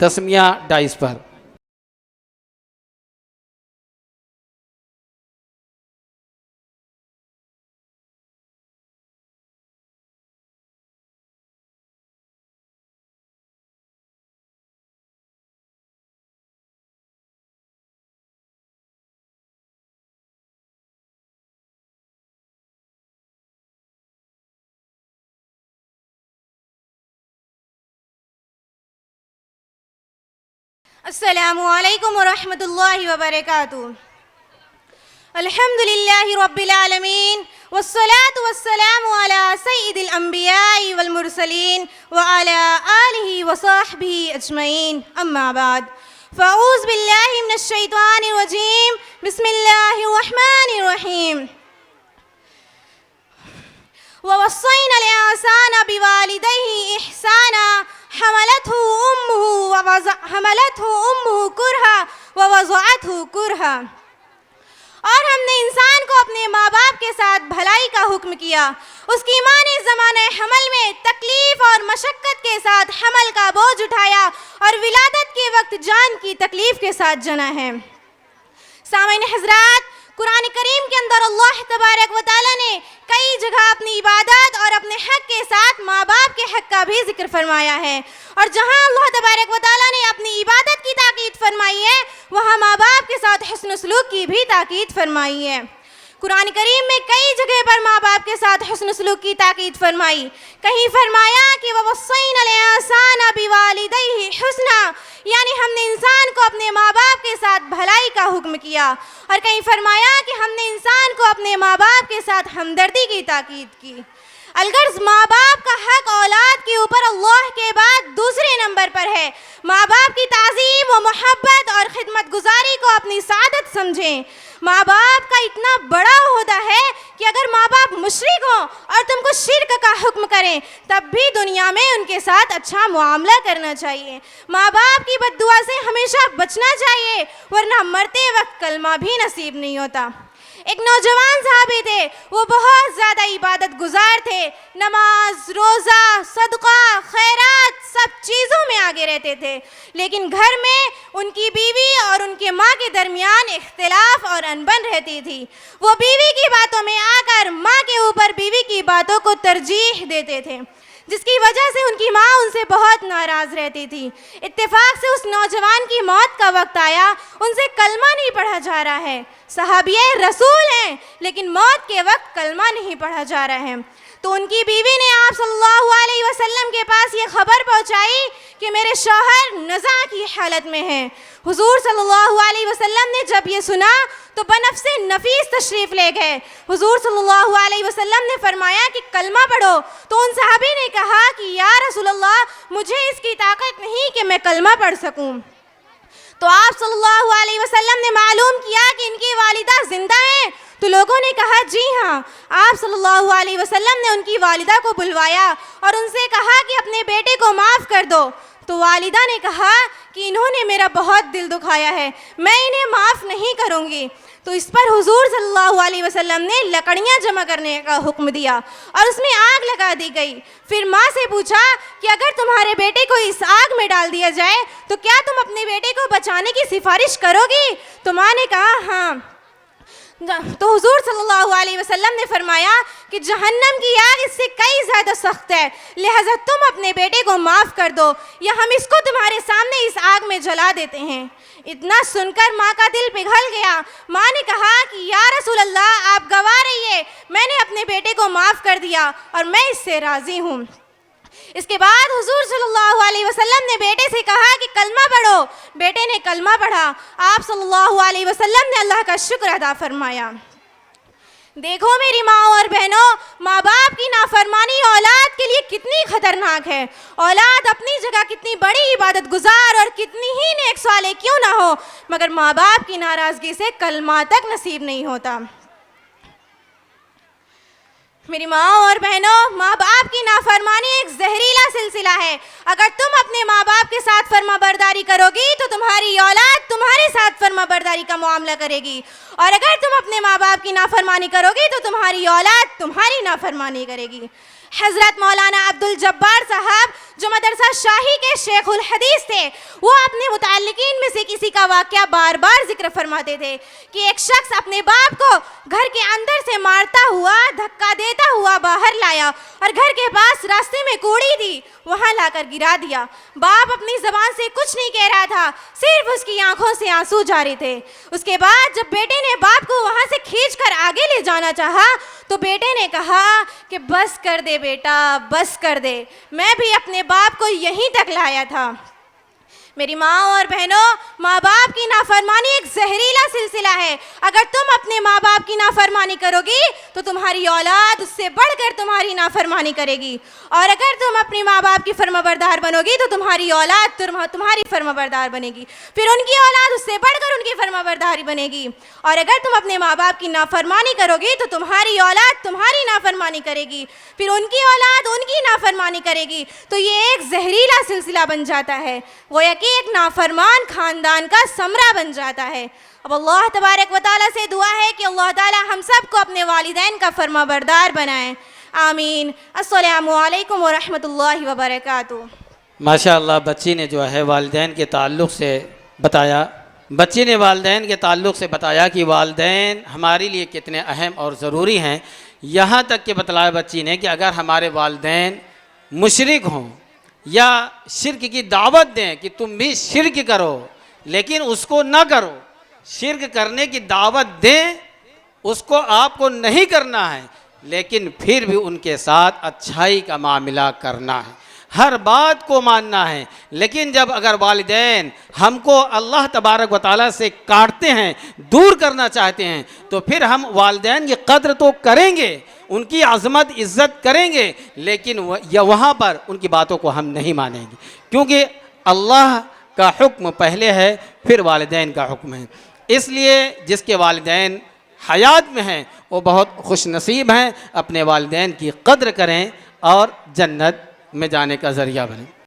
Tasmiya dice पर। अस्सलामुअलैकुम वरहमतुल्लाहि वबरकातुहू। अल्हम्दुलिल्लाहि रब्बिल आलमीन वस्सलातु वस्सलामु अला सय्यिदिल अंबियाइ वल मुरसलीन व अला आलिहि व सहबिहि अजमईन, अम्मा बाद। फ़अऊज़ु बिल्लाहि मिनश शैतानिर रजीम, बिस्मिल्लाहिर रहमानिर रहीम। ववस्सैनल इंसाना बिवालिदैहि इहसाना हमलतहु उम्मुहु कुरहा व वज़अतहु कुरहा। और हमने इंसान को अपने माँ बाप के साथ भलाई का हुक्म किया। उसकी माँ ने ज़माने हमल में तकलीफ़ और मशक्क़त के साथ हमल का बोझ उठाया और विलादत के वक्त जान की तकलीफ़ के साथ जना है। सामईन हज़रात, कुरान करीम के अंदर अल्लाह तबारक व तआला ने कई जगह अपनी इबादत और अपने हक़ के साथ माँ बाप के हक़ का भी जिक्र फरमाया है। और जहाँ अल्लाह तबारक व तआला ने अपनी इबादत की ताकीद फरमाई है, वहाँ माँ बाप के साथ हुस्न सलूक की भी ताकीद फरमाई है। कुरान करीम में कई जगह पर माँ बाप के साथ हुस्न सलूक की ताकीद फरमाई। कहीं फरमाया कि ववस्सैनल इंसाना बिवालिदैहि हुस्ना, यानी हमने इंसान को अपने माँ बाप के साथ भलाई का हुक्म किया। और कहीं फरमाया कि हमने इंसान को अपने माँ बाप के साथ हमदर्दी की ताकीद की। अलगर्ज़ माँ बाप का हक़ औलाद के ऊपर अल्लाह के बाद दूसरे नंबर पर है। माँ बाप की ताज़ीम व मोहब्बत और खिदमत गुजारी को अपनी सादत समझें। माँ बाप का इतना बड़ा ओहदा है कि अगर माँ बाप मुशरिक हों और तुमको शिर्क का हुक्म करें, तब भी दुनिया में उनके साथ अच्छा मुआमला करना चाहिए। माँ बाप की बद्दुआ से हमेशा बचना चाहिए, वरना मरते वक्त कलमा भी नसीब नहीं होता। एक नौजवान साहबी थे, वो बहुत ज़्यादा इबादत गुजार थे। नमाज, रोज़ा, सदका, खैरात सब चीज़ों में आगे रहते थे। लेकिन घर में उनकी बीवी और उनके माँ के दरमियान इख्तिलाफ और अनबन रहती थी। वो बीवी की बातों में आकर माँ के ऊपर बीवी की बातों को तरजीह देते थे, जिसकी वजह से उनकी माँ उनसे बहुत नाराज़ रहती थी। इत्तेफाक से उस नौजवान की मौत का वक्त आया, उनसे कलमा नहीं पढ़ा जा रहा है। सहाबिये रसूल हैं, लेकिन मौत के वक्त कलमा नहीं पढ़ा जा रहा है। तो उनकी बीवी ने आप सल्लल्लाहु अलैहि वसल्लम के पास ये खबर पहुंचाई कि मेरे शौहर नज़ा की हालत में हैं। हुजूर सल्लल्लाहु अलैहि वसल्लम ने जब ये सुना तो बनफ्से नफीस तशरीफ़ ले गए। हुजूर सल्लल्लाहु अलैहि वसल्लम ने फरमाया कि कलमा पढ़ो। तो उन सहाबी ने कहा कि या रसूल अल्लाह, मुझे इसकी ताकत नहीं कि मैं कलमा पढ़ सकूं। तो आप सल्लल्लाहु अलैहि वसल्लम ने मालूम किया कि इनकी वालिदा जिंदा हैं। तो लोगों ने कहा जी हाँ। आप सल्लल्लाहु अलैहि वसल्लम ने उनकी वालिदा को बुलवाया और उनसे कहा कि अपने बेटे को माफ़ कर दो। तो वालिदा ने कहा कि इन्होंने मेरा बहुत दिल दुखाया है, मैं इन्हें माफ़ नहीं करूँगी। तो इस पर हुजूर सल्लल्लाहु अलैहि वसल्लम ने लकड़ियाँ जमा करने का हुक्म दिया और उसमें आग लगा दी गई। फिर माँ से पूछा कि अगर तुम्हारे बेटे को इस आग में डाल दिया जाए तो क्या तुम अपने बेटे को बचाने की सिफारिश करोगी? तो माँ ने कहा हाँ। तो हुजूर सल्लल्लाहु अलैहि वसल्लम ने फरमाया कि जहन्नम की आग इससे कई ज़्यादा सख्त है, लिहाजा तुम अपने बेटे को माफ़ कर दो या हम इसको तुम्हारे सामने इस आग में जला देते हैं। इतना सुनकर माँ का दिल पिघल गया। माँ ने कहा कि या रसूल अल्लाह, आप गवाह रहिए, मैंने अपने बेटे को माफ़ कर दिया और मैं इससे राज़ी हूँ। इसके बाद हुजूर सल्लल्लाहु अलैहि वसल्लम ने बेटे से कहा कि कलमा पढ़ो। बेटे ने कलमा पढ़ा। आप सल्लल्लाहु अलैहि वसल्लम ने अल्लाह का शुक्र अदा फरमाया। देखो मेरी माँ और बहनों, माँ बाप की नाफरमानी औलाद के लिए कितनी खतरनाक है। औलाद अपनी जगह कितनी बड़ी इबादत गुजार और कितनी ही नेक साले क्यों ना हो, मगर माँ बाप की नाराज़गी से कलमा तक नसीब नहीं होता। मेरी माँ और बहनों, माँ बाप की नाफरमानी एक जहरीला सिलसिला है। अगर तुम अपने माँ बाप के साथ फर्माबरदारी करोगी तो तुम्हारी औलाद तुम्हारे साथ फर्माबरदारी का मामला करेगी, और अगर तुम अपने माँ बाप की नाफरमानी करोगी तो तुम्हारी औलाद तुम्हारी नाफरमानी करेगी। हज़रत मौलाना अब्दुल जब्बार साहब जो मदरसा शाही के शेख उल हदीस थे, वो अपने मुताल्लिकीन में से किसी का वाक़या बार बार जिक्र फरमाते थे कि एक शख्स अपने बाप को घर के अंदर से मारता हुआ, धक्का देता हुआ बाहर लाया और घर के पास रास्ते में कूड़ी थी, वहाँ लाकर गिरा दिया। बाप अपनी ज़बान से कुछ नहीं कह रहा था, सिर्फ उसकी आंखों से आंसू जारी थे। उसके बाद जब बेटे ने बाप को वहाँ से खींचकर आगे ले जाना चाहा तो बेटे ने कहा कि बस कर दे बेटा, बस कर दे, मैं भी अपने बाप को यहीं तक लाया था। मेरी माँ और बहनों, माँ बाप की नाफरमानी एक जहरीला सिलसिला है। अगर तुम अपने माँ बाप की नाफरमानी करोगी तो तुम्हारी औलाद उससे बढ़कर तुम्हारी नाफरमानी करेगी, और अगर तुम अपनी माँ बाप की फर्माबरदार बनोगी तो तुम्हारी औलाद तुम्हारी फर्माबरदार बनेगी, फिर उनकी औलाद उससे बढ़कर उनकी फर्माबरदारी बनेगी, और अगर तुम अपने माँ बाप की नाफरमानी करोगी तो तुम्हारी औलाद तुम्हारी नाफरमानी करेगी, फिर उनकी औलाद उनकी नाफरमानी करेगी। तो ये एक जहरीला सिलसिला बन जाता है, गोया कि एक नाफरमान खानदान का समरा बन जाता है। अब अल्लाह तबारक व तआला से दुआ है कि अल्लाह ताला हम सब को अपने वालिदैन का फरमाबरदार बनाए। आमीन। अस्सलामु अलैकुम व रहमतुल्लाहि व बरकातुहू। माशाअल्लाह, बच्ची ने जो है वालिदैन के ताल्लुक़ से बताया, बच्ची ने वालिदैन के ताल्लुक़ से बताया कि वालिदैन हमारे लिए कितने अहम और ज़रूरी हैं। यहाँ तक कि बतलाया बच्ची ने कि अगर हमारे वालिदैन मुशरिक हों या शिर्क की दावत दें कि तुम भी शिर्क करो, लेकिन उसको न करो, शिर्क करने की दावत दें, उसको आपको नहीं करना है, लेकिन फिर भी उनके साथ अच्छाई का मामला करना है, हर बात को मानना है। लेकिन जब अगर वालिदैन हमको अल्लाह तबारक व तआला से काटते हैं, दूर करना चाहते हैं, तो फिर हम वालिदैन की कद्र तो करेंगे, उनकी अज़मत इज़्ज़त करेंगे, लेकिन वहाँ पर उनकी बातों को हम नहीं मानेंगे, क्योंकि अल्लाह का हुक्म पहले है, फिर वालिदैन का हुक्म है। इसलिए जिसके वालिदैन हयात में हैं वो बहुत खुश नसीब हैं, अपने वालिदैन की कद्र करें और जन्नत में जाने का ज़रिया बने।